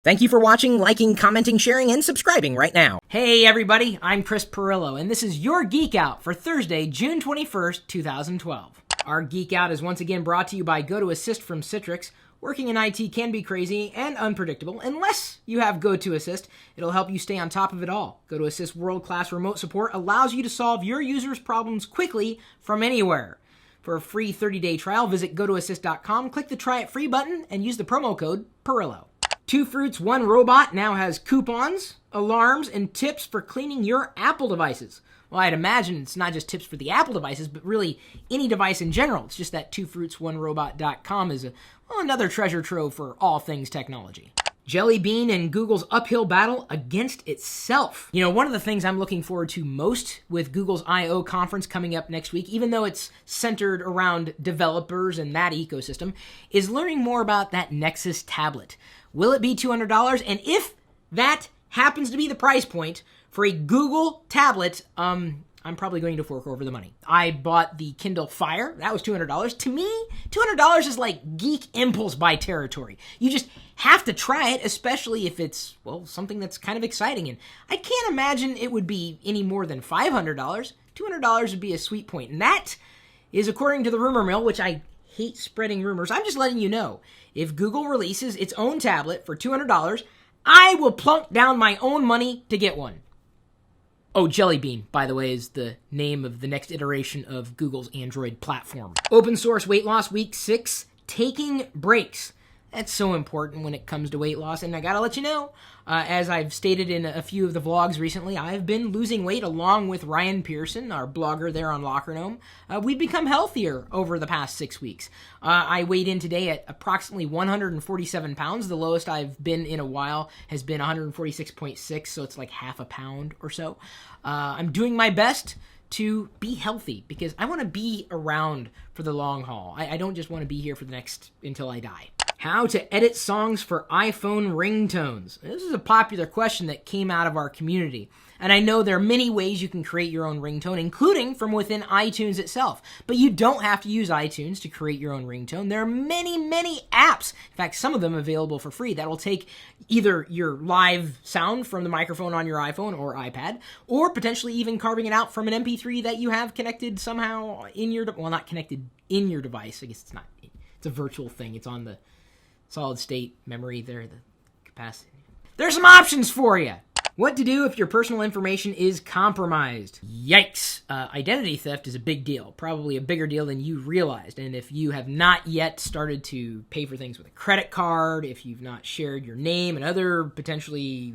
Thank you for watching, liking, commenting, sharing, and subscribing right now. Hey everybody, I'm Chris Pirillo, and this is your Geek Out for Thursday, June 21st, 2012. Our Geek Out is once again brought to you by GoToAssist from Citrix. Working in IT can be crazy and unpredictable. Unless you have GoToAssist, it'll help you stay on top of it all. GoToAssist world-class remote support allows you to solve your users' problems quickly from anywhere. For a free 30-day trial, visit GoToAssist.com, click the Try It Free button, and use the promo code Pirillo. Two Fruits, One Robot now has coupons, alarms, and tips for cleaning your Apple devices. Well, I'd imagine it's not just tips for the Apple devices, but really any device in general. It's just that twofruitsonerobot.com is another treasure trove for all things technology. Jelly Bean and Google's uphill battle against itself. You know, one of the things I'm looking forward to most with Google's I/O conference coming up next week, even though it's centered around developers and that ecosystem, is learning more about that Nexus tablet. Will it be $200? And if that happens to be the price point for a Google tablet, I'm probably going to fork over the money. I bought the Kindle Fire. That was $200. To me, $200 is like geek impulse buy territory. You just have to try it, especially if it's, well, something that's kind of exciting. And I can't imagine it would be any more than $500. $200 would be a sweet point. And that is according to the rumor mill, which I hate spreading rumors. I'm just letting you know. If Google releases its own tablet for $200, I will plunk down my own money to get one. Oh, Jelly Bean, by the way, is the name of the next iteration of Google's Android platform. Open source weight loss week 6, taking breaks. That's so important when it comes to weight loss, and I gotta let you know, as I've stated in a few of the vlogs recently, I've been losing weight along with Ryan Pearson, our blogger there on Locker Gnome. We've become healthier over the past 6 weeks. I weighed in today at approximately 147 pounds. The lowest I've been in a while has been 146.6, so it's like half a pound or so. I'm doing my best to be healthy because I want to be around for the long haul. I don't just want to be here for the next until I die. How to edit songs for iPhone ringtones. This is a popular question that came out of our community. And I know there are many ways you can create your own ringtone, including from within iTunes itself. But you don't have to use iTunes to create your own ringtone. There are many, many apps, in fact, some of them available for free, that will take either your live sound from the microphone on your iPhone or iPad, or potentially even carving it out from an MP3 that you have connected somehow in your, well, not connected in your device. I guess it's not, it's a virtual thing. It's on the solid state memory there, the capacity. There's some options for you. What to do if your personal information is compromised. Yikes. Identity theft is a big deal, probably a bigger deal than you realized. And if you have not yet started to pay for things with a credit card, if you've not shared your name and other potentially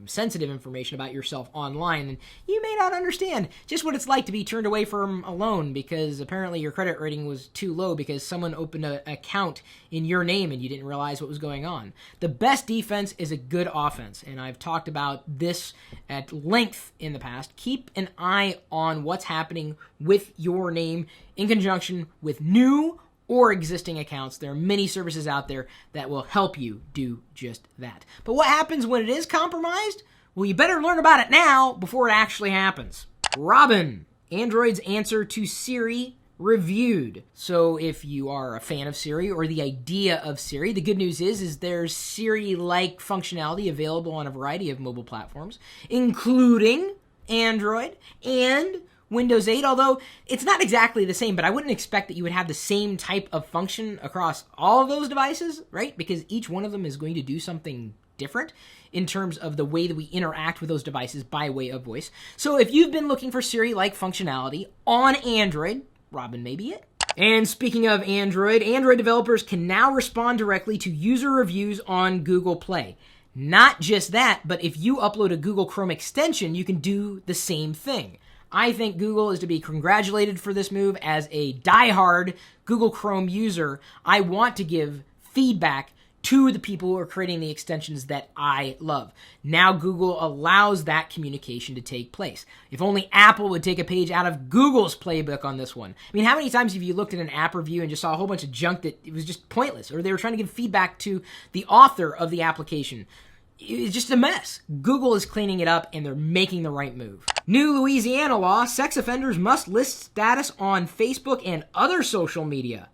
sensitive information about yourself online, then you may not understand just what it's like to be turned away from a loan because apparently your credit rating was too low because someone opened an account in your name and you didn't realize what was going on. The best defense is a good offense, and I've talked about this at length in the past. Keep an eye on what's happening with your name in conjunction with new or existing accounts. There are many services out there that will help you do just that. But what happens when it is compromised? Well, you better learn about it now before it actually happens. Robin, Android's answer to Siri reviewed. So if you are a fan of Siri or the idea of Siri, the good news is there's Siri-like functionality available on a variety of mobile platforms, including Android and Windows 8, although it's not exactly the same, but I wouldn't expect that you would have the same type of function across all of those devices, right? Because each one of them is going to do something different in terms of the way that we interact with those devices by way of voice. So if you've been looking for Siri-like functionality on Android, Robin may be it. And speaking of Android developers can now respond directly to user reviews on Google Play. Not just that, but if you upload a Google Chrome extension, you can do the same thing. I think Google is to be congratulated for this move. As a diehard Google Chrome user, I want to give feedback to the people who are creating the extensions that I love. Now Google allows that communication to take place. If only Apple would take a page out of Google's playbook on this one. I mean, how many times have you looked at an app review and just saw a whole bunch of junk that it was just pointless, or they were trying to give feedback to the author of the application? It's just a mess. Google is cleaning it up, and they're making the right move. New Louisiana law, sex offenders must list status on Facebook and other social media.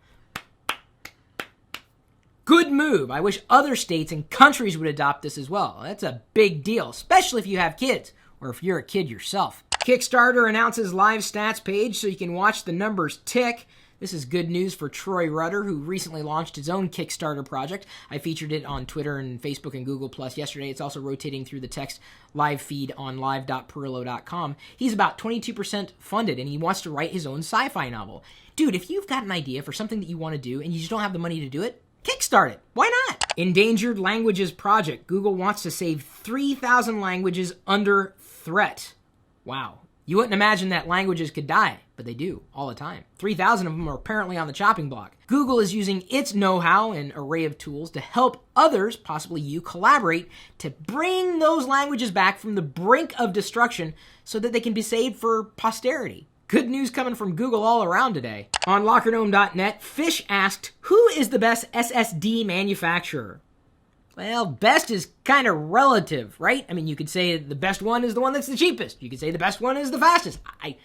good move. I wish other states and countries would adopt this as well. That's a big deal, especially if you have kids or if you're a kid yourself. Kickstarter announces live stats page so you can watch the numbers tick. This is good news for Troy Rudder, who recently launched his own Kickstarter project. I featured it on Twitter and Facebook and Google Plus yesterday. It's also rotating through the text live feed on live.pirillo.com. He's about 22% funded, and he wants to write his own sci-fi novel. Dude, if you've got an idea for something that you want to do and you just don't have the money to do it, kickstart it. Why not? Endangered Languages Project. Google wants to save 3,000 languages under threat. Wow. You wouldn't imagine that languages could die, but they do all the time. 3,000 of them are apparently on the chopping block. Google is using its know-how and array of tools to help others, possibly you, collaborate to bring those languages back from the brink of destruction so that they can be saved for posterity. Good news coming from Google all around today. On LockerGnome.net, Fish asked, who is the best SSD manufacturer? Well, best is kind of relative, right? I mean, you could say the best one is the one that's the cheapest. You could say the best one is the fastest. I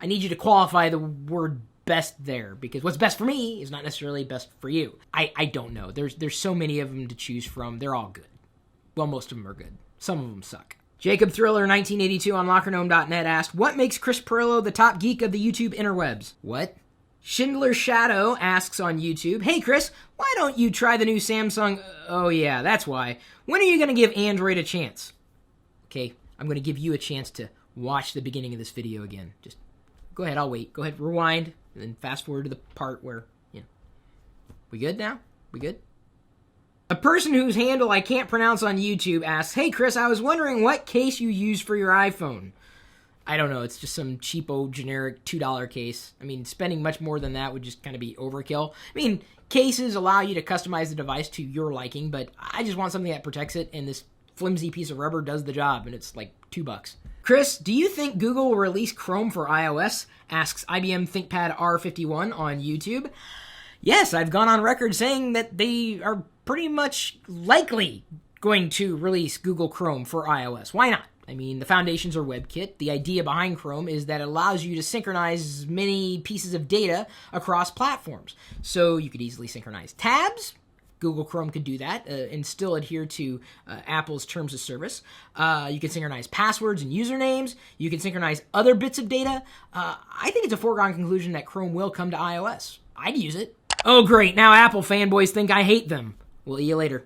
need you to qualify the word best there, because what's best for me is not necessarily best for you. I don't know. There's so many of them to choose from. They're all good. Well, most of them are good. Some of them suck. Jacob Thriller 1982 on LockerGnome.net asked, what makes Chris Pirillo the top geek of the YouTube interwebs? What? SchindlerShadow asks on YouTube, hey Chris, why don't you try the new Samsung? Oh yeah, that's why. When are you going to give Android a chance? Okay, I'm going to give you a chance to watch the beginning of this video again. Just go ahead, I'll wait. Go ahead, rewind, and then fast forward to the part where, we good now? We good? A person whose handle I can't pronounce on YouTube asks, hey Chris, I was wondering what case you use for your iPhone. I don't know, it's just some cheapo, generic $2 case. I mean, spending much more than that would just kind of be overkill. I mean, cases allow you to customize the device to your liking, but I just want something that protects it, and this flimsy piece of rubber does the job, and it's like $2. Chris, do you think Google will release Chrome for iOS? Asks IBM ThinkPad R51 on YouTube. Yes, I've gone on record saying that they are pretty much likely going to release Google Chrome for iOS. Why not? I mean, the foundations are WebKit. The idea behind Chrome is that it allows you to synchronize many pieces of data across platforms. So you could easily synchronize tabs. Google Chrome could do that and still adhere to Apple's terms of service. You can synchronize passwords and usernames. You can synchronize other bits of data. I think it's a foregone conclusion that Chrome will come to iOS. I'd use it. Oh, great. Now Apple fanboys think I hate them. We'll see you later.